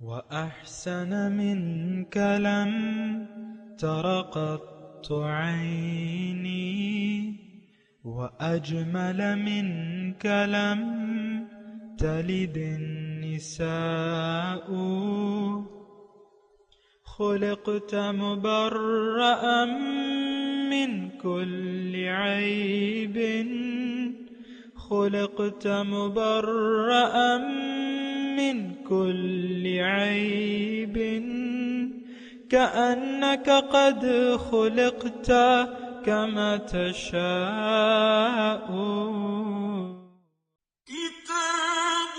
وأحسن منك لم تر قط عيني وأجمل منك لم تلد النساء خلقت مبرأ من كل عيب خلقت مبرأ من كل عيب كأنك قد خلقت كما تشاء كتاب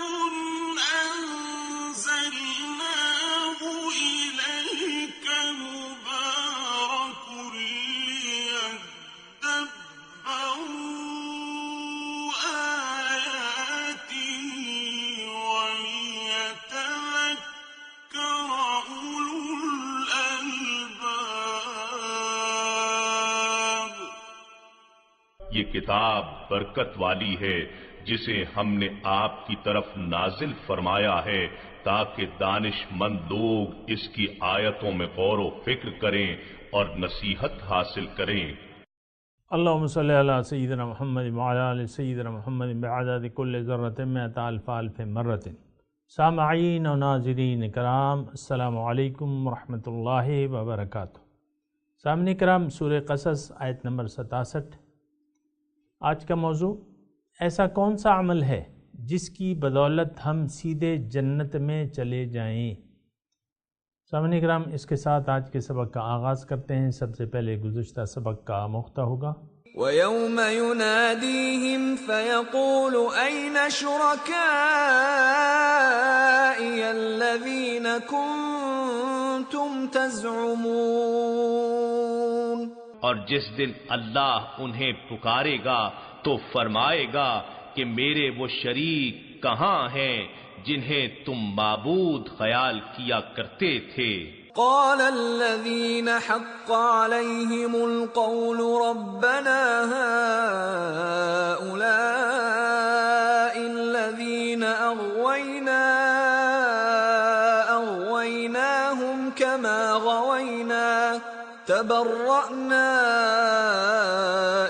أنزلناه إليك مبارك ليدبروا آياته وليتذكر أولو الألباب. یہ کتاب برکت والی ہے جسے ہم نے آپ کی طرف نازل فرمایا ہے تاکہ دانش مند لوگ اس کی آیتوں میں غور و فکر کریں اور نصیحت حاصل کریں. اللہم صلی علی سیدنا محمد وعلی آل سیدنا محمد بعدد کل ذرۃ مئۃ الف الف مرۃ. سامعین و ناظرین کرام، السلام علیکم ورحمۃ اللہ وبرکاتہ. سامعین کرام، سورہ قصص آیت نمبر 67. آج کا موضوع: ایسا کون سا عمل ہے جس کی بدولت ہم سیدھے جنت میں چلے جائیں؟ سامعین کرام، اس کے ساتھ آج کے سبق کا آغاز کرتے ہیں. سب سے پہلے گزشتہ سبق کا مختہ ہوگا. وَيَوْمَ يُنَادِيهِمْ فَيَقُولُ أَيْنَ شُرَكَائِيَ الَّذِينَ كُنتُمْ تَزْعُمُونَ. اور جس دن اللہ انہیں پکارے گا تو فرمائے گا کہ میرے وہ شریک کہاں ہیں جنہیں تم معبود خیال کیا کرتے تھے. قال الذين حق عليهم القول ربنا هؤلاء الذين أغويناهم كما غوينا تبرأنا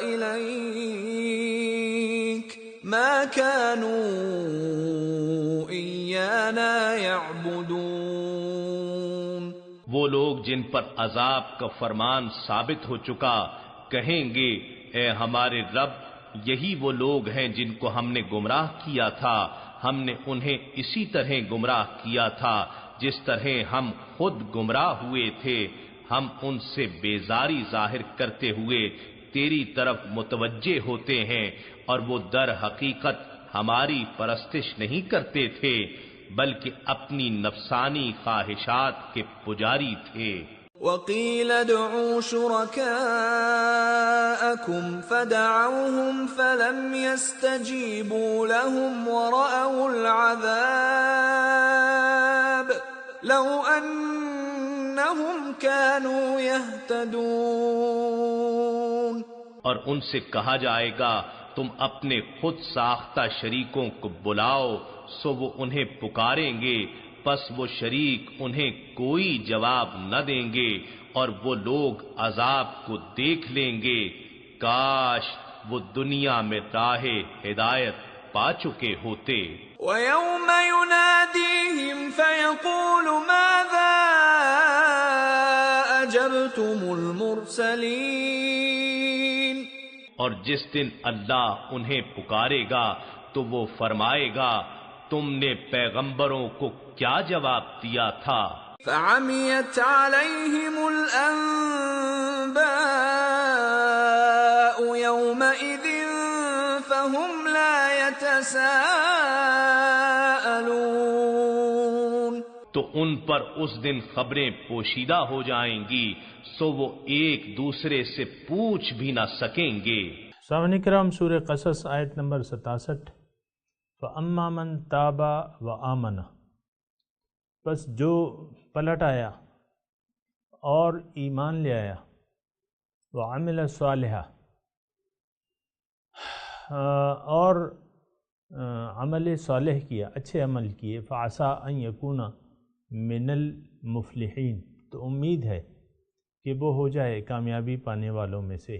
إليك ما كانوا إيانا يعبدون. وہ لوگ جن پر عذاب کا فرمان ثابت ہو چکا کہیں گے اے ہمارے رب، یہی وہ لوگ ہیں جن کو ہم نے گمراہ کیا تھا. ہم نے انہیں اسی طرح گمراہ کیا تھا جس طرح ہم خود گمراہ ہوئے تھے. ہم ان سے بیزاری ظاہر کرتے ہوئے تیری طرف متوجہ ہوتے ہیں اور وہ در حقیقت ہماری پرستش نہیں کرتے تھے بلکہ اپنی نفسانی خواہشات کے پجاری تھے. وَقِيلَ ادْعُوا شُرَكَاءَكُمْ فَدَعَوْهُمْ فَلَمْ يَسْتَجِيبُوا لَهُمْ وَرَأَوُا الْعَذَابَ لَوْ أَنَّهُمْ كَانُوا يَهْتَدُونَ. اور ان سے کہا جائے گا تم اپنے خود ساختہ شریکوں کو بلاؤ سو وہ انہیں پکاریں گے، پس وہ شریک انہیں کوئی جواب نہ دیں گے اور وہ لوگ عذاب کو دیکھ لیں گے. کاش وہ دنیا میں راہ ہدایت پا چکے ہوتے. وَيَوْمَ يُنَادِيهِمْ فَيَقُولُ مَاذَا أَجَبْتُمُ الْمُرْسَلِينَ. اور جس دن اللہ انہیں پکارے گا تو وہ فرمائے گا تم نے پیغمبروں کو کیا جواب دیا تھا. فَعَمِيَتْ عَلَيْهِمُ الْأَنبَاءُ يَوْمَئِذٍ فَهُمْ لَا يَتَسَاءَلُونَ. تو ان پر اس دن خبریں پوشیدہ ہو جائیں گی سو وہ ایک دوسرے سے پوچھ بھی نہ سکیں گے. سامعین کرام، سورہ قصص آیت نمبر 67. فَأَمَّا مَن تَابَ وَآمَنَ، بس جو پلٹ آیا اور ایمان لے آیا، وَعَمِلَ صَالِحًا، اور عمل صالح کیا، اچھے عمل کیے، فَعَسَىٰ أَن يَكُونَ من المفلحین، تو امید ہے کہ وہ ہو جائے کامیابی پانے والوں میں سے۔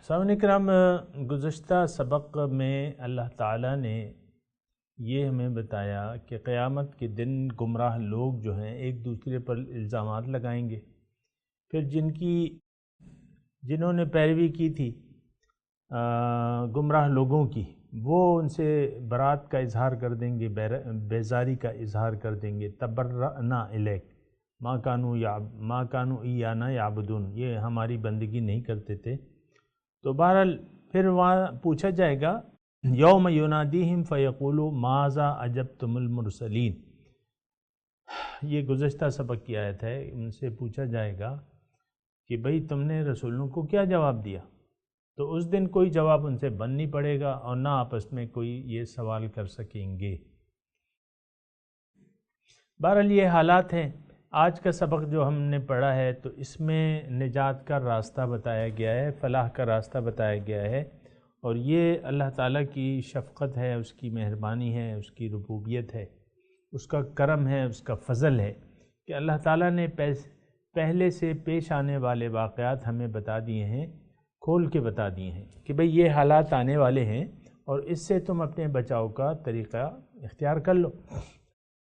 سامعین کرام، گزشتہ سبق میں اللہ تعالیٰ نے یہ ہمیں بتایا کہ قیامت کے دن گمراہ لوگ جو ہیں ایک دوسرے پر الزامات لگائیں گے، پھر جنہوں نے پیروی کی تھی گمراہ لوگوں کی، وہ ان سے برات کا اظہار کر دیں گے، بیزاری کا اظہار کر دیں گے، تبرأنا الیک ما کانوا ایانا یعبدون، یہ ہماری بندگی نہیں کرتے تھے۔ تو بہرحال پھر وہاں پوچھا جائے گا یوم ینادیہم فیقول ماذا اجبتم المرسلین، یہ گزشتہ سبق کی آیت ہے، ان سے پوچھا جائے گا کہ بھئی تم نے رسولوں کو کیا جواب دیا، تو اس دن کوئی جواب ان سے بن نہیں پڑے گا اور نہ آپس میں کوئی یہ سوال کر سکیں گے۔ بہرحال یہ حالات ہیں۔ آج کا سبق جو ہم نے پڑھا ہے تو اس میں نجات کا راستہ بتایا گیا ہے، فلاح کا راستہ بتایا گیا ہے، اور یہ اللہ تعالیٰ کی شفقت ہے، اس کی مہربانی ہے، اس کی ربوبیت ہے، اس کا کرم ہے، اس کا فضل ہے کہ اللہ تعالیٰ نے پہلے سے پیش آنے والے واقعات ہمیں بتا دیے ہیں، کھول کے بتا دیے ہیں کہ بھئی یہ حالات آنے والے ہیں اور اس سے تم اپنے بچاؤ کا طریقہ اختیار کر لو۔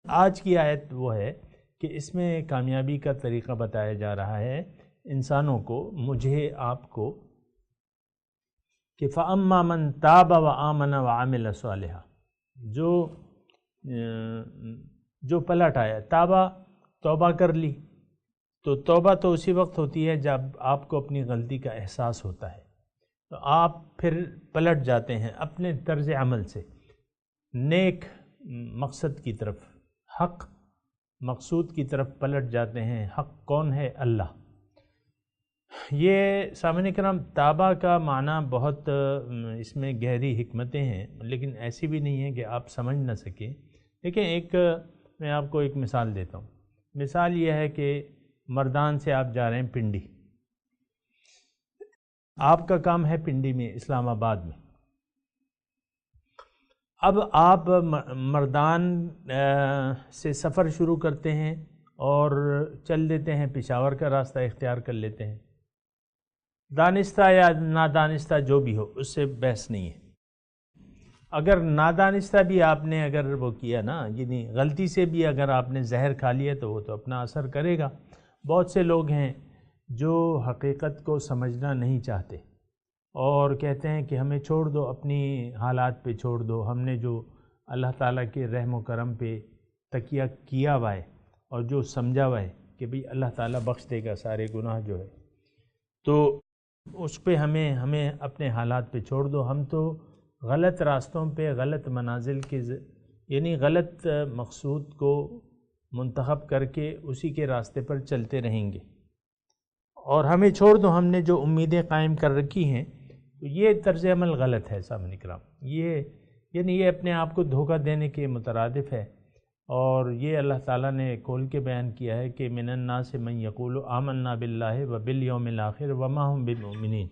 آج کی آیت وہ ہے کہ اس میں کامیابی کا طریقہ بتایا جا رہا ہے انسانوں کو، مجھے آپ کو، کہ فَأَمَّا مَن تَابَ وَآمَنَ وَعَمِلَ صَالِحًا، جو پلٹ آیا، تابہ توبہ کر لی، تو توبہ تو اسی وقت ہوتی ہے جب آپ کو اپنی غلطی کا احساس ہوتا ہے، تو آپ پھر پلٹ جاتے ہیں اپنے طرز عمل سے نیک مقصد کی طرف، حق مقصود کی طرف پلٹ جاتے ہیں۔ حق کون ہے؟ اللہ۔ یہ سامعین کرام تابہ کا معنی بہت اس میں گہری حکمتیں ہیں، لیکن ایسی بھی نہیں ہے کہ آپ سمجھ نہ سکیں۔ دیکھیں، میں آپ کو ایک مثال دیتا ہوں۔ مثال یہ ہے کہ مردان سے آپ جا رہے ہیں پنڈی، آپ کا کام ہے پنڈی میں، اسلام آباد میں۔ اب آپ مردان سے سفر شروع کرتے ہیں اور چل دیتے ہیں، پشاور کا راستہ اختیار کر لیتے ہیں، دانستہ یا نادانستہ جو بھی ہو، اس سے بحث نہیں ہے۔ اگر نادانستہ بھی آپ نے اگر وہ کیا نا، یعنی غلطی سے بھی اگر آپ نے زہر کھا لیا تو وہ تو اپنا اثر کرے گا۔ بہت سے لوگ ہیں جو حقیقت کو سمجھنا نہیں چاہتے اور کہتے ہیں کہ ہمیں چھوڑ دو، اپنی حالات پہ چھوڑ دو، ہم نے جو اللہ تعالیٰ کے رحم و کرم پہ تکیہ کیا ہوا ہے اور جو سمجھا ہوا ہے کہ بھئی اللہ تعالیٰ بخش دے گا سارے گناہ جو ہے، تو اس پہ ہمیں اپنے حالات پہ چھوڑ دو، ہم تو غلط راستوں پہ، غلط منازل کے یعنی غلط مقصود کو منتخب کر کے اسی کے راستے پر چلتے رہیں گے، اور ہمیں چھوڑ دو، ہم نے جو امیدیں قائم کر رکھی ہیں۔ تو یہ طرز عمل غلط ہے سامعین کرام، یہ اپنے آپ کو دھوکہ دینے کے مترادف ہے، اور یہ اللہ تعالیٰ نے کھول کے بیان کیا ہے کہ من الناس من یقول آمنا باللہ وبالیوم الآخر وما ہم بالمؤمنین،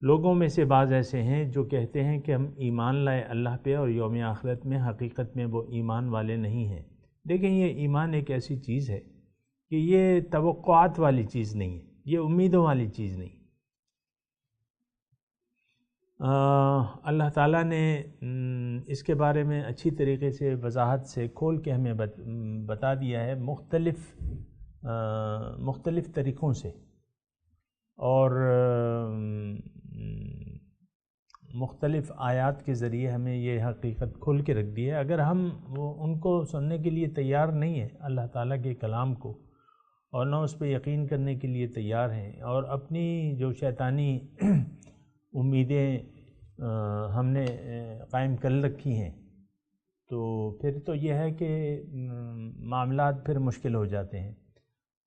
لوگوں میں سے بعض ایسے ہیں جو کہتے ہیں کہ ہم ایمان لائے اللہ پہ اور یوم آخرت میں، حقیقت میں وہ ایمان والے نہیں ہیں۔ دیکھیں، یہ ایمان ایک ایسی چیز ہے کہ یہ توقعات والی چیز نہیں ہے، یہ امیدوں والی چیز نہیں۔ اللہ تعالیٰ نے اس کے بارے میں اچھی طریقے سے وضاحت سے کھول کے ہمیں بتا دیا ہے، مختلف طریقوں سے، اور مختلف آیات کے ذریعے ہمیں یہ حقیقت کھول کے رکھ دی ہے۔ اگر ہم ان کو سننے کے لیے تیار نہیں ہیں، اللہ تعالیٰ کے کلام کو، اور نہ اس پہ یقین کرنے کے لیے تیار ہیں، اور اپنی جو شیطانی امیدیں ہم نے قائم کر رکھی ہیں، تو پھر تو یہ ہے کہ معاملات پھر مشکل ہو جاتے ہیں۔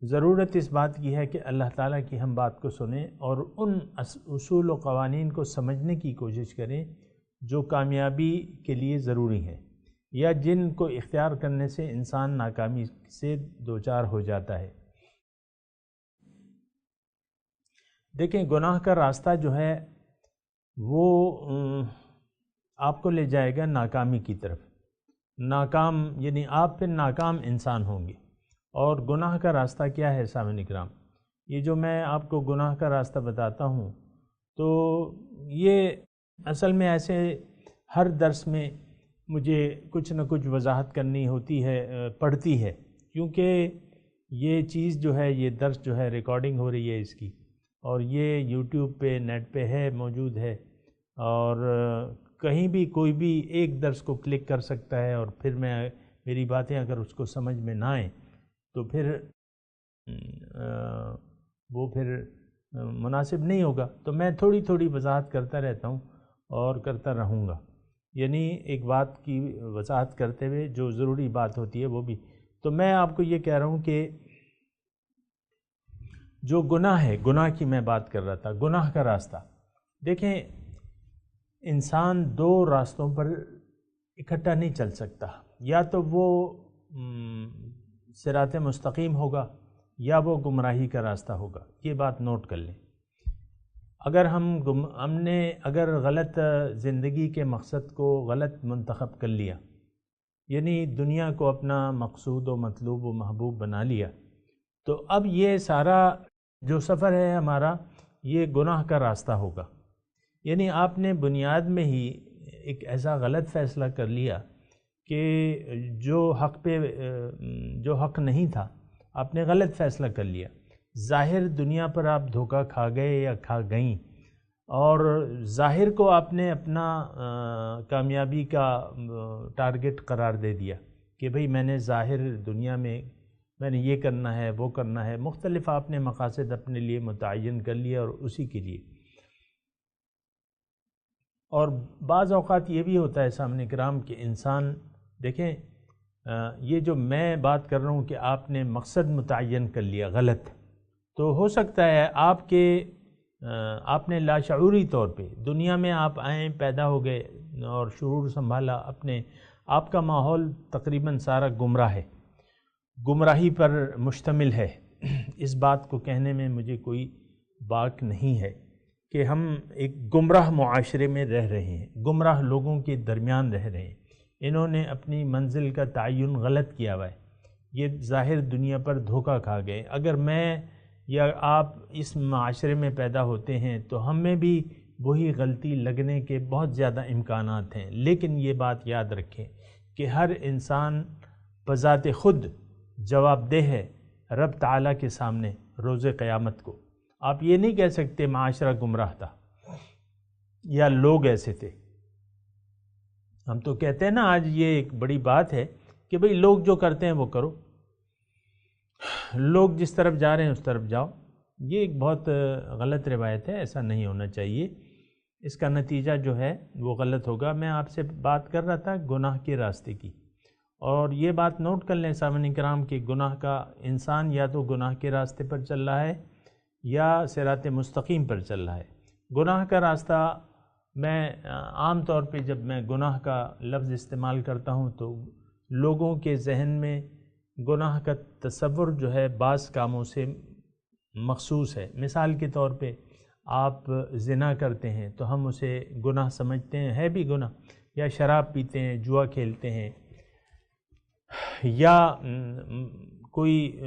ضرورت اس بات کی ہے کہ اللہ تعالیٰ کی ہم بات کو سنیں اور ان اصول و قوانین کو سمجھنے کی کوشش کریں جو کامیابی کے لیے ضروری ہیں، یا جن کو اختیار کرنے سے انسان ناکامی سے دوچار ہو جاتا ہے۔ دیکھیں، گناہ کا راستہ جو ہے وہ آپ کو لے جائے گا ناکامی کی طرف۔ ناکام یعنی آپ پھر ناکام انسان ہوں گے۔ اور گناہ کا راستہ کیا ہے سامعین اکرام؟ یہ جو میں آپ کو گناہ کا راستہ بتاتا ہوں تو یہ اصل میں ایسے ہر درس میں مجھے کچھ نہ کچھ وضاحت کرنی ہوتی ہے، پڑتی ہے، کیونکہ یہ چیز جو ہے، یہ درس جو ہے ریکارڈنگ ہو رہی ہے اس کی، اور یہ یوٹیوب پہ نیٹ پہ ہے، موجود ہے، اور کہیں بھی کوئی بھی ایک درس کو کلک کر سکتا ہے، اور پھر میری باتیں اگر اس کو سمجھ میں نہ آئیں تو پھر وہ پھر مناسب نہیں ہوگا۔ تو میں تھوڑی تھوڑی وضاحت کرتا رہتا ہوں اور کرتا رہوں گا، یعنی ایک بات کی وضاحت کرتے ہوئے جو ضروری بات ہوتی ہے وہ بھی۔ تو میں آپ کو یہ کہہ رہا ہوں کہ جو گناہ ہے، گناہ کی میں بات کر رہا تھا، گناہ کا راستہ دیکھیں، انسان دو راستوں پر اکٹھا نہیں چل سکتا، یا تو وہ صراط مستقیم ہوگا یا وہ گمراہی کا راستہ ہوگا۔ یہ بات نوٹ کر لیں۔ اگر ہم نے اگر غلط زندگی کے مقصد کو غلط منتخب کر لیا، یعنی دنیا کو اپنا مقصود و مطلوب و محبوب بنا لیا، تو اب یہ سارا جو سفر ہے ہمارا، یہ گناہ کا راستہ ہوگا۔ یعنی آپ نے بنیاد میں ہی ایک ایسا غلط فیصلہ کر لیا کہ جو حق نہیں تھا، آپ نے غلط فیصلہ کر لیا۔ ظاہر دنیا پر آپ دھوکہ کھا گئے یا کھا گئیں، اور ظاہر کو آپ نے اپنا کامیابی کا ٹارگٹ قرار دے دیا کہ بھئی میں نے ظاہر دنیا میں نے یہ کرنا ہے، وہ کرنا ہے، مختلف آپ نے مقاصد اپنے لیے متعین کر لیا، اور اسی کے لیے۔ اور بعض اوقات یہ بھی ہوتا ہے سامعین کرام کہ انسان دیکھیں، یہ جو میں بات کر رہا ہوں کہ آپ نے مقصد متعین کر لیا غلط، تو ہو سکتا ہے آپ نے لاشعوری طور پہ دنیا میں آپ آئیں، پیدا ہو گئے اور شعور سنبھالا، آپ کا ماحول تقریباً سارا گمراہ ہے، گمراہی پر مشتمل ہے۔ اس بات کو کہنے میں مجھے کوئی باک نہیں ہے کہ ہم ایک گمراہ معاشرے میں رہ رہے ہیں، گمراہ لوگوں کے درمیان رہ رہے ہیں، انہوں نے اپنی منزل کا تعین غلط کیا ہوا ہے، یہ ظاہر دنیا پر دھوکہ کھا گئے۔ اگر میں یا آپ اس معاشرے میں پیدا ہوتے ہیں تو ہم میں بھی وہی غلطی لگنے کے بہت زیادہ امکانات ہیں، لیکن یہ بات یاد رکھیں کہ ہر انسان بذات خود جواب دہ ہے رب تعالیٰ کے سامنے روز قیامت کو۔ آپ یہ نہیں کہہ سکتے معاشرہ گمراہ تھا یا لوگ ایسے تھے۔ ہم تو کہتے ہیں نا، آج یہ ایک بڑی بات ہے کہ بھئی لوگ جو کرتے ہیں وہ کرو، لوگ جس طرف جا رہے ہیں اس طرف جاؤ۔ یہ ایک بہت غلط روایت ہے، ایسا نہیں ہونا چاہیے، اس کا نتیجہ جو ہے وہ غلط ہوگا۔ میں آپ سے بات کر رہا تھا گناہ کے راستے کی، اور یہ بات نوٹ کر لیں سامعین کرام کہ گناہ کا انسان یا تو گناہ کے راستے پر چل رہا ہے یا صراط مستقیم پر چل رہا ہے۔ گناہ کا راستہ، میں عام طور پہ جب میں گناہ کا لفظ استعمال کرتا ہوں تو لوگوں کے ذہن میں گناہ کا تصور جو ہے بعض کاموں سے مخصوص ہے۔ مثال کے طور پہ آپ زنا کرتے ہیں تو ہم اسے گناہ سمجھتے ہیں، ہے بھی گناہ، یا شراب پیتے ہیں، جوا کھیلتے ہیں، یا کوئی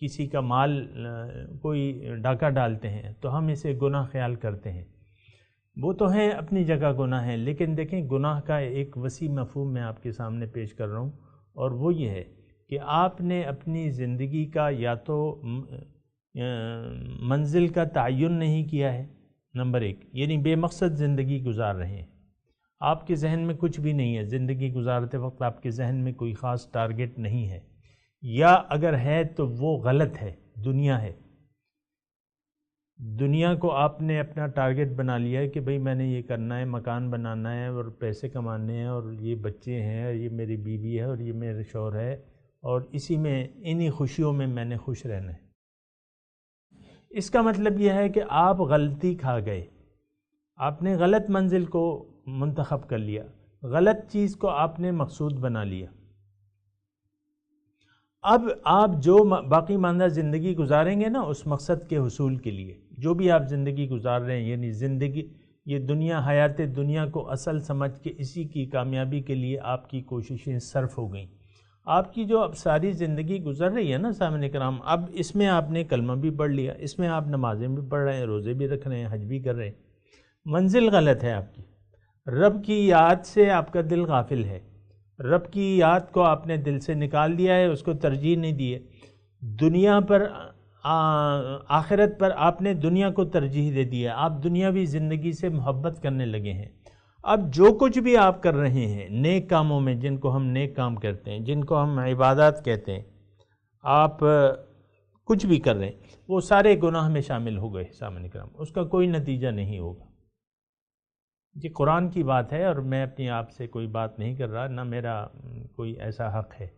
کسی کا مال کوئی ڈاکہ ڈالتے ہیں تو ہم اسے گناہ خیال کرتے ہیں۔ وہ تو ہیں اپنی جگہ گناہ ہیں، لیکن دیکھیں گناہ کا ایک وسیع مفہوم میں آپ کے سامنے پیش کر رہا ہوں، اور وہ یہ ہے کہ آپ نے اپنی زندگی کا یا تو منزل کا تعین نہیں کیا ہے، نمبر ایک، یعنی بے مقصد زندگی گزار رہے ہیں، آپ کے ذہن میں کچھ بھی نہیں ہے، زندگی گزارتے وقت آپ کے ذہن میں کوئی خاص ٹارگٹ نہیں ہے، یا اگر ہے تو وہ غلط ہے، دنیا ہے، دنیا کو آپ نے اپنا ٹارگٹ بنا لیا ہے کہ بھئی میں نے یہ کرنا ہے، مکان بنانا ہے اور پیسے کمانے ہیں، اور یہ بچے ہیں، اور یہ میری بیوی ہے، اور یہ میرے شوہر ہے، اور اسی میں انہی خوشیوں میں نے خوش رہنا ہے۔ اس کا مطلب یہ ہے کہ آپ غلطی کھا گئے، آپ نے غلط منزل کو منتخب کر لیا، غلط چیز کو آپ نے مقصود بنا لیا۔ اب آپ جو باقی ماندہ زندگی گزاریں گے نا اس مقصد کے حصول کے لیے، جو بھی آپ زندگی گزار رہے ہیں، یعنی زندگی یہ دنیا، حیات دنیا کو اصل سمجھ کے اسی کی کامیابی کے لیے آپ کی کوششیں صرف ہو گئیں۔ آپ کی جو اب ساری زندگی گزر رہی ہے نا سامعین کرام، اب اس میں آپ نے کلمہ بھی پڑھ لیا، اس میں آپ نمازیں بھی پڑھ رہے ہیں، روزے بھی رکھ رہے ہیں، حج بھی کر رہے ہیں، منزل غلط ہے آپ کی۔ رب کی یاد سے آپ کا دل غافل ہے، رب کی یاد کو آپ نے دل سے نکال دیا ہے، اس کو ترجیح نہیں دی ہے۔ دنیا پر آخرت پر آپ نے دنیا کو ترجیح دے دیا، آپ دنیاوی زندگی سے محبت کرنے لگے ہیں۔ اب جو کچھ بھی آپ کر رہے ہیں نیک کاموں میں، جن کو ہم نیک کام کہتے ہیں، جن کو ہم عبادات کہتے ہیں، آپ کچھ بھی کر رہے ہیں، وہ سارے گناہ میں شامل ہو گئے سامعین کرام، اس کا کوئی نتیجہ نہیں ہوگا۔ یہ قرآن کی بات ہے، اور میں اپنی آپ سے کوئی بات نہیں کر رہا، نہ میرا کوئی ایسا حق ہے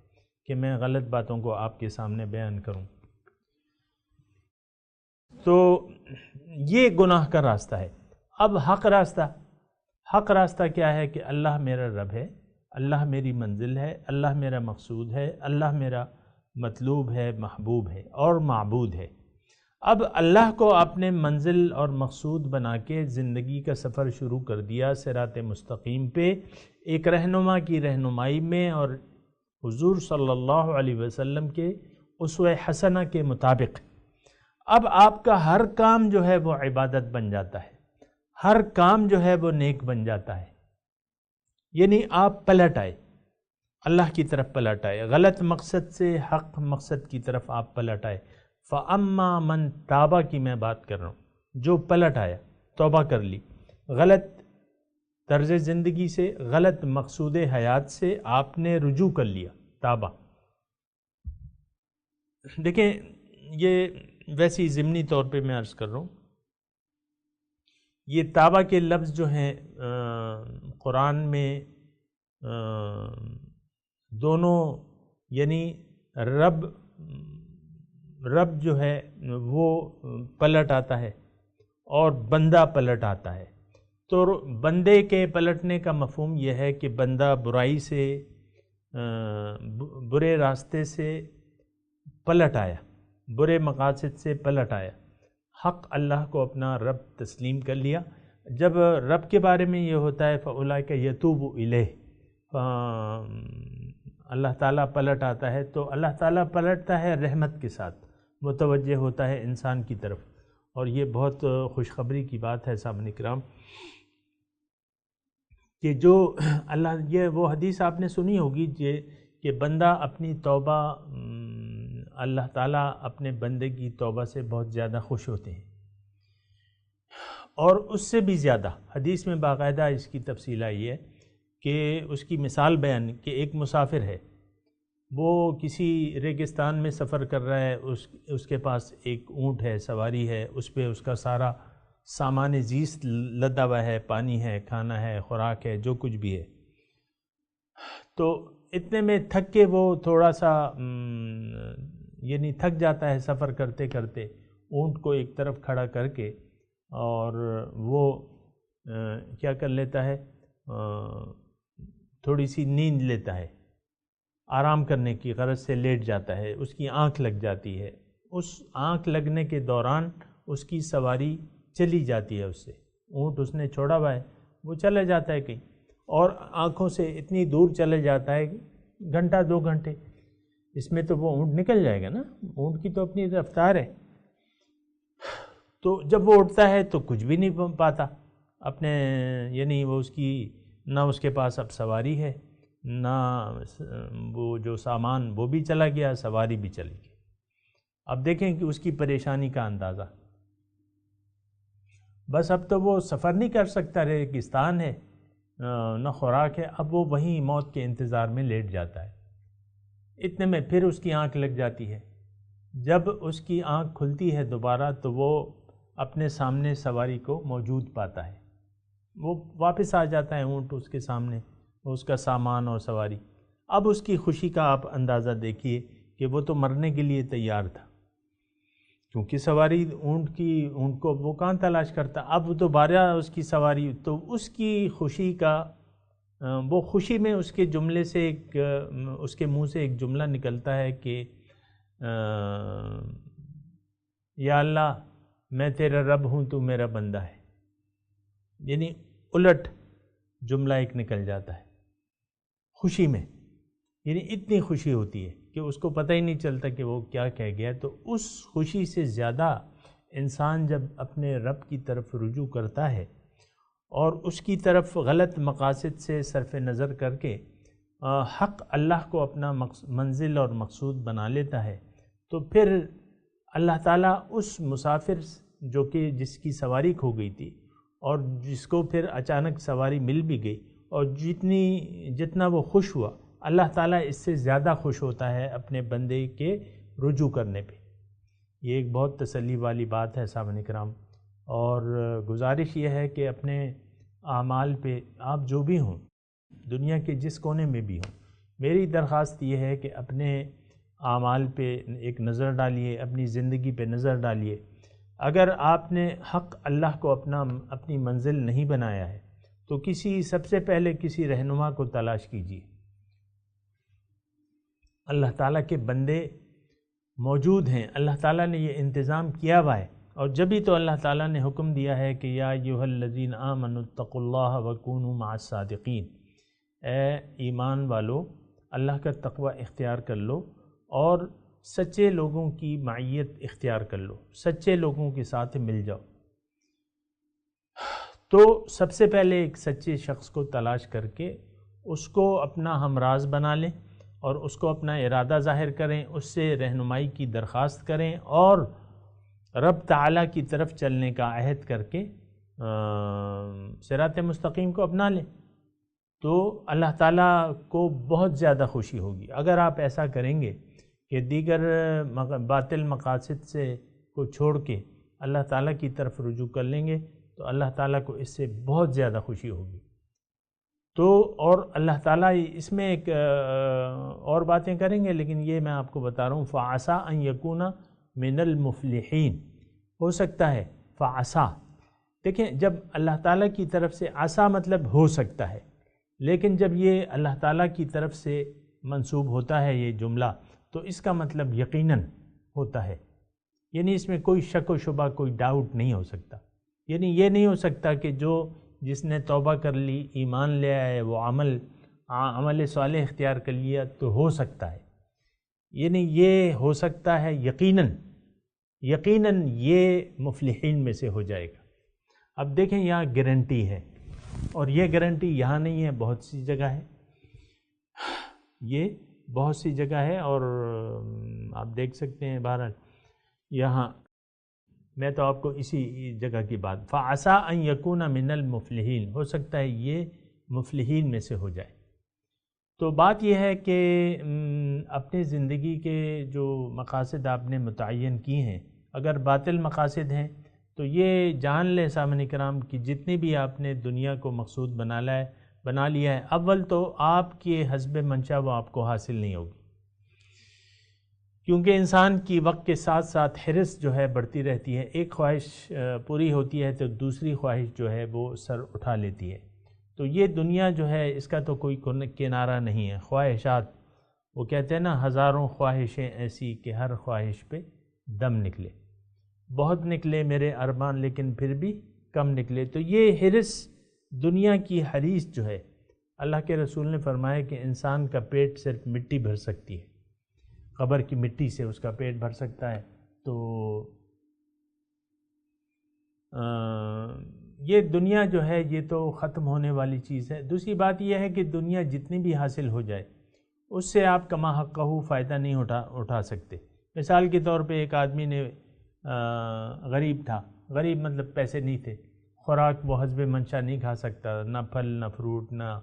کہ میں غلط باتوں کو آپ کے سامنے بیان کروں۔ تو یہ گناہ کا راستہ ہے۔ اب حق راستہ کیا ہے کہ اللہ میرا رب ہے، اللہ میری منزل ہے، اللہ میرا مقصود ہے، اللہ میرا مطلوب ہے، محبوب ہے اور معبود ہے۔ اب اللہ کو آپ نے منزل اور مقصود بنا کے زندگی کا سفر شروع کر دیا صراط مستقیم پہ، ایک رہنما کی رہنمائی میں اور حضور صلی اللہ علیہ وسلم کے اسوہ حسنہ کے مطابق۔ اب آپ کا ہر کام جو ہے وہ عبادت بن جاتا ہے، ہر کام جو ہے وہ نیک بن جاتا ہے۔ یعنی آپ پلٹ آئے، اللہ کی طرف پلٹ آئے، غلط مقصد سے حق مقصد کی طرف آپ پلٹ آئے۔ فَأَمَّا مَن تَابَ کی میں بات کر رہا ہوں، جو پلٹ آیا، توبہ کر لی، غلط طرز زندگی سے، غلط مقصود حیات سے آپ نے رجوع کر لیا، تابہ۔ دیکھیں یہ ویسی ضمنی طور پہ میں عرض کر رہا ہوں، یہ تابہ کے لفظ جو ہیں قرآن میں دونوں، یعنی رب جو ہے وہ پلٹ آتا ہے اور بندہ پلٹ آتا ہے۔ تو بندے کے پلٹنے کا مفہوم یہ ہے کہ بندہ برائی سے، برے راستے سے پلٹ آیا، برے مقاصد سے پلٹ آیا، حق اللہ کو اپنا رب تسلیم کر لیا۔ جب رب کے بارے میں یہ ہوتا ہے فَأُولَئِكَ يَتُوبُ إِلَيْهِ، اللہ تعالیٰ پلٹ آتا ہے، تو اللہ تعالیٰ پلٹتا ہے رحمت کے ساتھ، متوجہ ہوتا ہے انسان کی طرف، اور یہ بہت خوشخبری کی بات ہے سامعین کرام کہ جو اللہ، یہ وہ حدیث آپ نے سنی ہوگی کہ بندہ اپنی توبہ، اللہ تعالیٰ اپنے بندے کی توبہ سے بہت زیادہ خوش ہوتے ہیں، اور اس سے بھی زیادہ حدیث میں باقاعدہ اس کی تفصیل آئی ہے کہ اس کی مثال بیان کہ ایک مسافر ہے، وہ کسی ریگستان میں سفر کر رہا ہے، اس کے پاس ایک اونٹ ہے، سواری ہے، اس پہ اس کا سارا سامان زیست لدا ہوا ہے، پانی ہے، کھانا ہے، خوراک ہے، جو کچھ بھی ہے۔ تو اتنے میں تھک کے وہ تھوڑا سا یعنی تھک جاتا ہے سفر کرتے کرتے، اونٹ کو ایک طرف کھڑا کر کے، اور وہ کیا کر لیتا ہے، تھوڑی سی نیند لیتا ہے، آرام کرنے کی غرض سے لیٹ جاتا ہے، اس کی آنکھ لگ جاتی ہے۔ اس آنکھ لگنے کے دوران اس کی سواری چلی جاتی ہے، اس سے اونٹ اس نے چھوڑا ہوا ہے، وہ چلا جاتا ہے کہیں، اور آنکھوں سے اتنی دور چلے جاتا ہے گھنٹہ 2 گھنٹے، اس میں تو وہ اونٹ نکل جائے گا نا، اونٹ کی تو اپنی رفتار ہے۔ تو جب وہ اٹھتا ہے تو کچھ بھی نہیں پاتا اپنے، یعنی وہ اس کی نہ اس کے پاس اب سواری ہے، نہ وہ جو سامان وہ بھی چلا گیا، سواری بھی چلی گئی۔ اب دیکھیں کہ اس کی پریشانی کا اندازہ، بس اب تو وہ سفر نہیں کر سکتا، ریگستان ہے، نہ خوراک ہے، اب وہ وہیں موت کے انتظار میں لیٹ جاتا ہے۔ اتنے میں پھر اس کی آنکھ لگ جاتی ہے، جب اس کی آنکھ کھلتی ہے دوبارہ تو وہ اپنے سامنے سواری کو موجود پاتا ہے، وہ واپس آ جاتا ہے اونٹ اس کے سامنے، اس کا سامان اور سواری۔ اب اس کی خوشی کا آپ اندازہ دیکھیے کہ وہ تو مرنے کے لیے تیار تھا، کیونکہ سواری اونٹ کو وہ کہاں تلاش کرتا، اب دوبارہ اس کی سواری، تو اس کی خوشی کا، وہ خوشی میں اس کے جملے سے اس کے منہ سے ایک جملہ نکلتا ہے کہ یا اللہ میں تیرا رب ہوں، تو میرا بندہ ہے۔ یعنی الٹ جملہ ایک نکل جاتا ہے خوشی میں، یعنی اتنی خوشی ہوتی ہے کہ اس کو پتہ ہی نہیں چلتا کہ وہ کیا کہہ گیا. تو اس خوشی سے زیادہ انسان جب اپنے رب کی طرف رجوع کرتا ہے اور اس کی طرف غلط مقاصد سے صرف نظر کر کے حق اللہ کو اپنا منزل اور مقصود بنا لیتا ہے، تو پھر اللہ تعالیٰ اس مسافر جو کہ جس کی سواری کھو گئی تھی اور جس کو پھر اچانک سواری مل بھی گئی، اور جتنا وہ خوش ہوا، اللہ تعالیٰ اس سے زیادہ خوش ہوتا ہے اپنے بندے کے رجوع کرنے پہ. یہ ایک بہت تسلی والی بات ہے سامعین کرام. اور گزارش یہ ہے کہ اپنے اعمال پہ آپ جو بھی ہوں، دنیا کے جس کونے میں بھی ہوں، میری درخواست یہ ہے کہ اپنے اعمال پہ ایک نظر ڈالیے، اپنی زندگی پہ نظر ڈالیے. اگر آپ نے حق اللہ کو اپنی منزل نہیں بنایا ہے تو سب سے پہلے کسی رہنما کو تلاش کیجیے. اللہ تعالیٰ کے بندے موجود ہیں، اللہ تعالیٰ نے یہ انتظام کیا ہوا ہے، اور جبھی تو اللہ تعالیٰ نے حکم دیا ہے کہ یا ایھا الذین آمنوا اتقوا اللہ وکونوا مع الصادقین، اے ایمان والو اللہ کا تقوی اختیار کر لو اور سچے لوگوں کی معیت اختیار کر لو، سچے لوگوں کے ساتھ مل جاؤ. تو سب سے پہلے ایک سچے شخص کو تلاش کر کے اس کو اپنا ہمراز بنا لیں اور اس کو اپنا ارادہ ظاہر کریں، اس سے رہنمائی کی درخواست کریں اور رب تعالیٰ کی طرف چلنے کا عہد کر کے صراط مستقیم کو اپنا لیں. تو اللہ تعالیٰ کو بہت زیادہ خوشی ہوگی اگر آپ ایسا کریں گے کہ دیگر باطل مقاصد کو چھوڑ کے اللہ تعالیٰ کی طرف رجوع کر لیں گے تو اللہ تعالیٰ کو اس سے بہت زیادہ خوشی ہوگی. تو اور اللہ تعالیٰ اس میں ایک اور باتیں کریں گے، لیکن یہ میں آپ کو بتا رہا ہوں، فعسیٰ ان یکون من المفلحین، ہو سکتا ہے. فعسیٰ، دیکھیں جب اللہ تعالیٰ کی طرف سے عسیٰ مطلب ہو سکتا ہے، لیکن جب یہ اللہ تعالیٰ کی طرف سے منسوب ہوتا ہے یہ جملہ تو اس کا مطلب یقیناً ہوتا ہے. یعنی اس میں کوئی شک و شبہ، کوئی ڈاؤٹ نہیں ہو سکتا. یعنی یہ نہیں ہو سکتا کہ جس نے توبہ کر لی، ایمان لے آئے، وہ عمل صالح اختیار کر لیا تو ہو سکتا ہے. یعنی یہ ہو سکتا ہے یقیناً یہ مفلحین میں سے ہو جائے گا. اب دیکھیں یہاں گارنٹی ہے، اور یہ گارنٹی یہاں نہیں ہے، بہت سی جگہ ہے. یہ بہت سی جگہ ہے اور آپ دیکھ سکتے ہیں. بہرحال یہاں میں تو آپ کو اسی جگہ کی بات، فعسیٰ ان یکون من المفلحین، ہو سکتا ہے یہ مفلحین میں سے ہو جائے. تو بات یہ ہے کہ اپنی زندگی کے جو مقاصد آپ نے متعین کی ہیں، اگر باطل مقاصد ہیں تو یہ جان لیں سامعین کرام کہ جتنی بھی آپ نے دنیا کو مقصود بنا لیا ہے، اول تو آپ کے حسب منشا وہ آپ کو حاصل نہیں ہوگی، کیونکہ انسان کی وقت کے ساتھ ساتھ حرص جو ہے بڑھتی رہتی ہے. ایک خواہش پوری ہوتی ہے تو دوسری خواہش جو ہے وہ سر اٹھا لیتی ہے. تو یہ دنیا جو ہے اس کا تو کوئی کنارہ نہیں ہے. خواہشات، وہ کہتے ہیں نا، ہزاروں خواہشیں ایسی کہ ہر خواہش پہ دم نکلے. بہت نکلے میرے ارمان لیکن پھر بھی کم نکلے. تو یہ حرص، دنیا کی حریص جو ہے، اللہ کے رسول نے فرمایا کہ انسان کا پیٹ صرف مٹی بھر سکتی ہے، قبر کی مٹی سے اس کا پیٹ بھر سکتا ہے. تو یہ دنیا جو ہے یہ تو ختم ہونے والی چیز ہے. دوسری بات یہ ہے کہ دنیا جتنی بھی حاصل ہو جائے اس سے آپ کما حقہ فائدہ نہیں اٹھا سکتے. مثال کے طور پہ ایک آدمی نے غریب تھا، غریب مطلب پیسے نہیں تھے، خوراک وہ حسب منشا نہیں کھا سکتا، نہ پھل نہ فروٹ نہ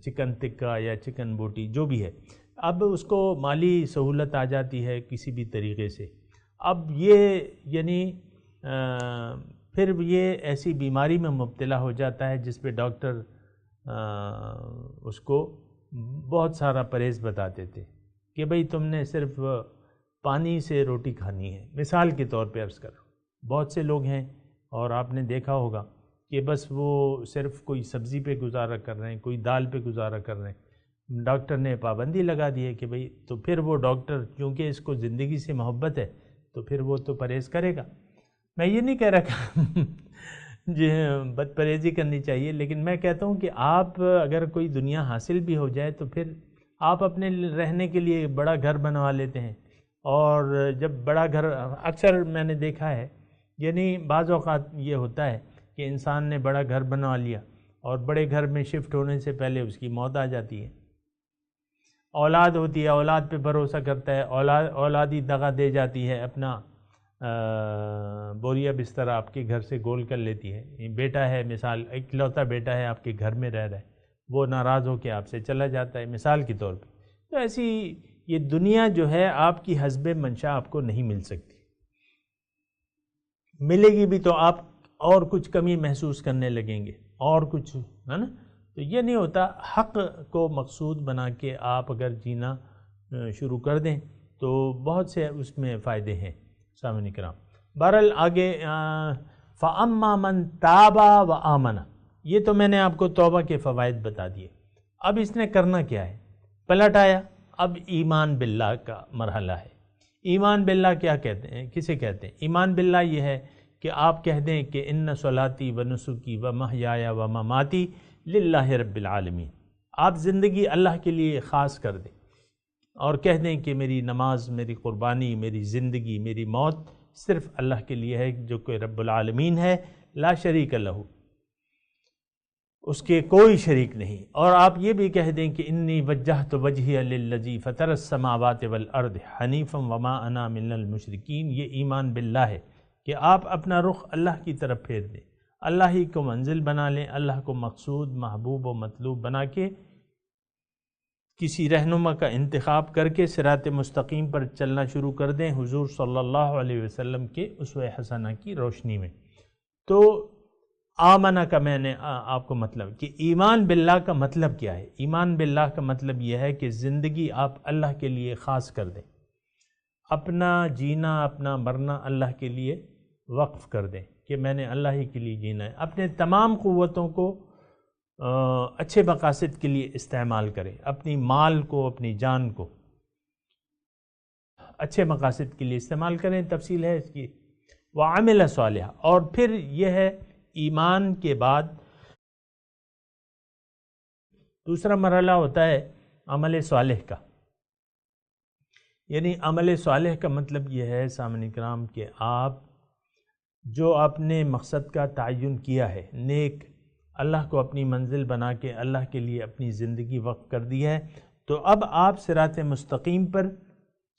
چکن ٹکا یا چکن بوٹی جو بھی ہے. اب اس کو مالی سہولت آ جاتی ہے کسی بھی طریقے سے. اب یہ یعنی پھر یہ ایسی بیماری میں مبتلا ہو جاتا ہے جس پہ ڈاکٹر اس کو بہت سارا پرہیز بتاتے تھے کہ بھئی تم نے صرف پانی سے روٹی کھانی ہے. مثال کے طور پہ عرض کر رہا ہوں، بہت سے لوگ ہیں اور آپ نے دیکھا ہوگا کہ بس وہ صرف کوئی سبزی پہ گزارا کر رہے ہیں، کوئی دال پہ گزارا کر رہے ہیں. ڈاکٹر نے پابندی لگا دی ہے کہ بھئی، تو پھر وہ ڈاکٹر کیونکہ اس کو زندگی سے محبت ہے تو پھر وہ تو پرہیز کرے گا. میں یہ نہیں کہہ رہا کہ بد پرہیزی کرنی چاہیے، لیکن میں کہتا ہوں کہ آپ اگر کوئی دنیا حاصل بھی ہو جائے تو پھر آپ اپنے رہنے کے لیے بڑا گھر بنوا لیتے ہیں، اور جب بڑا گھر اکثر میں نے دیکھا ہے، یعنی بعض اوقات یہ ہوتا ہے کہ انسان نے بڑا گھر بنوا لیا اور بڑے گھر میں شفٹ ہونے سے پہلے اس کی موت آ جاتی ہے، اولاد ہوتی ہے، اولاد پہ بھروسہ کرتا ہے، اولادی دغا دے جاتی ہے، اپنا بوریا بستر آپ کے گھر سے گول کر لیتی ہے، بیٹا ہے مثال، اکلوتا بیٹا ہے آپ کے گھر میں رہ رہا ہے، وہ ناراض ہو کے آپ سے چلا جاتا ہے مثال کے طور پہ. تو ایسی یہ دنیا جو ہے آپ کی حسب منشا آپ کو نہیں مل سکتی، ملے گی بھی تو آپ اور کچھ کمی محسوس کرنے لگیں گے اور کچھ، ہے نا. تو یہ نہیں ہوتا. حق کو مقصود بنا کے آپ اگر جینا شروع کر دیں تو بہت سے اس میں فائدے ہیں. سامعین کرام، بہرحال آگے فَأَمَّا مَن تَابَ وَآمَنَ، یہ تو میں نے آپ کو توبہ کے فوائد بتا دیے. اب اس نے کرنا کیا ہے؟ پلٹ آیا. اب ایمان باللہ کا مرحلہ ہے. ایمان باللہ کیا کہتے ہیں، کسے کہتے ہیں؟ ایمان باللہ یہ ہے کہ آپ کہہ دیں کہ ان صلاتی و نسکی و محیایا و مماتی للہ رب العالمین. آپ زندگی اللہ کے لیے خاص کر دیں اور کہہ دیں کہ میری نماز، میری قربانی، میری زندگی، میری موت صرف اللہ کے لیے ہے، جو کہ رب العالمین ہے، لا شریک لہ، اس کے کوئی شریک نہیں. اور آپ یہ بھی کہہ دیں کہ انی وجہت وجہی للذی فطر السماوات والارض حنیفا وما انا من المشرکین. یہ ایمان باللہ ہے کہ آپ اپنا رخ اللہ کی طرف پھیر دیں، اللہ ہی کو منزل بنا لیں، اللہ کو مقصود، محبوب و مطلوب بنا کے کسی رہنما کا انتخاب کر کے صراط مستقیم پر چلنا شروع کر دیں حضور صلی اللہ علیہ وسلم کے اسوہ حسنہ کی روشنی میں. تو آمنہ کا میں نے آپ کو مطلب کہ ایمان باللہ کا مطلب کیا ہے. ایمان باللہ کا مطلب یہ ہے کہ زندگی آپ اللہ کے لیے خاص کر دیں، اپنا جینا، اپنا مرنا اللہ کے لیے وقف کر دیں کہ میں نے اللہ ہی کے لیے جینا ہے. اپنے تمام قوتوں کو اچھے مقاصد کے لیے استعمال کریں، اپنی مال کو، اپنی جان کو اچھے مقاصد کے لیے استعمال کریں. تفصیل ہے اس کی. وعمل صالحا، اور پھر یہ ہے ایمان کے بعد دوسرا مرحلہ ہوتا ہے عمل صالح کا. یعنی عمل صالح کا مطلب یہ ہے سامعین کرام کہ آپ جو آپ نے مقصد کا تعین کیا ہے، نیک، اللہ کو اپنی منزل بنا کے اللہ کے لیے اپنی زندگی وقف کر دی ہے، تو اب آپ صراط مستقیم پر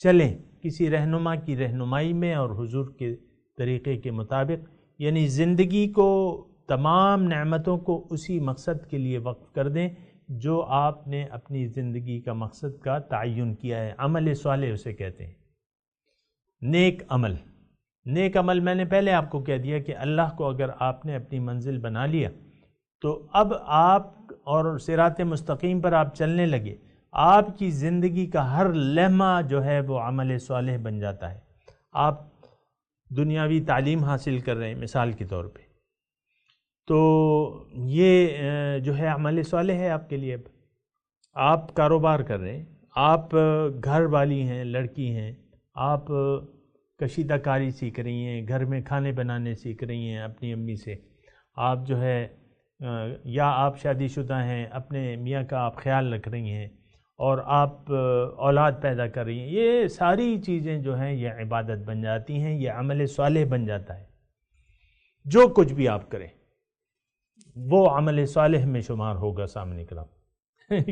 چلیں کسی رہنما کی رہنمائی میں اور حضور کے طریقے کے مطابق. یعنی زندگی کو، تمام نعمتوں کو اسی مقصد کے لیے وقف کر دیں جو آپ نے اپنی زندگی کا مقصد کا تعین کیا ہے. عمل صالح اسے کہتے ہیں. نیک عمل، نیک عمل میں نے پہلے آپ کو کہہ دیا کہ اللہ کو اگر آپ نے اپنی منزل بنا لیا تو اب آپ اور صراط مستقیم پر آپ چلنے لگے، آپ کی زندگی کا ہر لمحہ جو ہے وہ عمل صالح بن جاتا ہے. آپ دنیاوی تعلیم حاصل کر رہے ہیں مثال کے طور پہ، تو یہ جو ہے عمل صالح ہے آپ کے لیے. اب آپ کاروبار کر رہے ہیں، آپ گھر والی ہیں، لڑکی ہیں، آپ کشیدہ کاری سیکھ رہی ہیں، گھر میں کھانے بنانے سیکھ رہی ہیں اپنی امی سے، آپ جو ہے یا آپ شادی شدہ ہیں، اپنے میاں کا آپ خیال رکھ رہی ہیں اور آپ اولاد پیدا کر رہی ہیں. یہ ساری چیزیں جو ہیں یہ عبادت بن جاتی ہیں، یہ عمل صالح بن جاتا ہے. جو کچھ بھی آپ کریں وہ عمل صالح میں شمار ہوگا سامنے کرام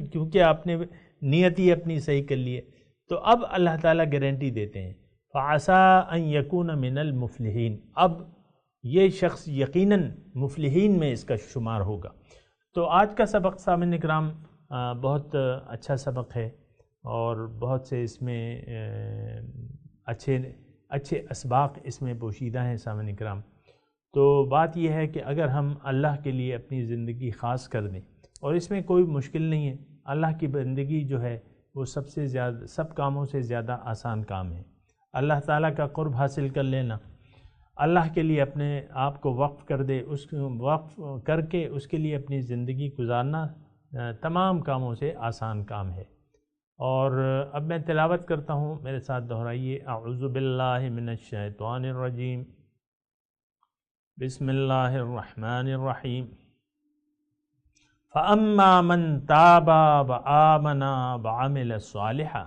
کیونکہ آپ نے نیت ہی اپنی صحیح کر لی ہے. تو اب اللہ تعالیٰ گارنٹی دیتے ہیں فَعَسَىٰ أَن يَكُونَ مِنَ الْمُفْلِحِينَ، اب یہ شخص یقیناً مفلحین میں اس کا شمار ہوگا. تو آج کا سبق سامعین اکرام بہت اچھا سبق ہے اور بہت سے اس میں اچھے اسباق اس میں پوشیدہ ہیں سامعین اکرام. تو بات یہ ہے کہ اگر ہم اللہ کے لیے اپنی زندگی خاص کر دیں، اور اس میں کوئی مشکل نہیں ہے، اللہ کی بندگی جو ہے وہ سب کاموں سے زیادہ آسان کام ہے. اللہ تعالیٰ کا قرب حاصل کر لینا، اللہ کے لیے اپنے آپ کو وقف کر دے، اس وقف کر کے اس کے لیے اپنی زندگی گزارنا تمام کاموں سے آسان کام ہے. اور اب میں تلاوت کرتا ہوں، میرے ساتھ دہرائیے. اعوذ باللہ من الشیطان الرجیم. بسم اللہ الرحمن الرحیم فَأَمَّا مَنْ تَابَ وَآمَنَ وَعَمِلَ صَالِحًا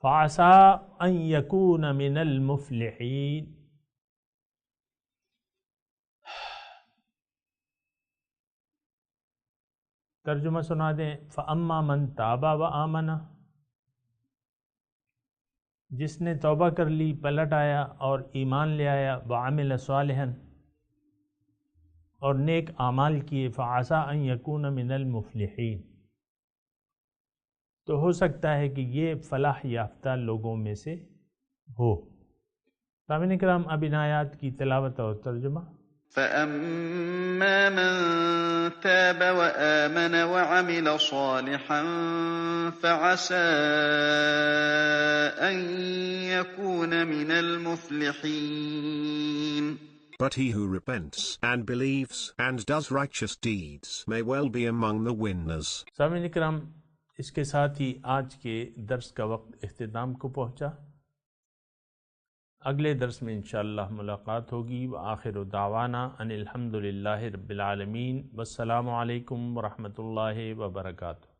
فَعَسَىٰ أَن يَكُونَ مِنَ الْمُفْلِحِينَ۔ ترجمہ سنا دیں۔ فَأَمَّا مَنْ تَابَ وَآمَنَ، جس نے توبہ کر لی، پلٹ آیا اور ایمان لے آیا، وَعَمِلَ صَالِحًا، اور نیک اعمال کیے، فَعَسَىٰ أَن يَكُونَ مِنَ الْمُفْلِحِينَ، تو ہو سکتا ہے کہ یہ فلاح یافتہ لوگوں میں سے ہو۔ سامعین کرام، اب ان آیات کی تلاوت اور ترجمہ۔ فَأَمَّا مَن تَابَ وَآمَنَ وَعَمِلَ صَالِحًا فَعَسَىٰ أَن يَكُونَ مِنَ الْمُفْلِحِينَ۔ But he who repents and believes and does righteous deeds may well be among the winners۔ سامعین کرام، اس کے ساتھ ہی آج کے درس کا وقت اختتام کو پہنچا۔ اگلے درس میں انشاءاللہ ملاقات ہوگی۔ وآخر دعوانا ان الحمد للہ رب العالمین، والسلام علیکم ورحمۃ اللہ وبرکاتہ۔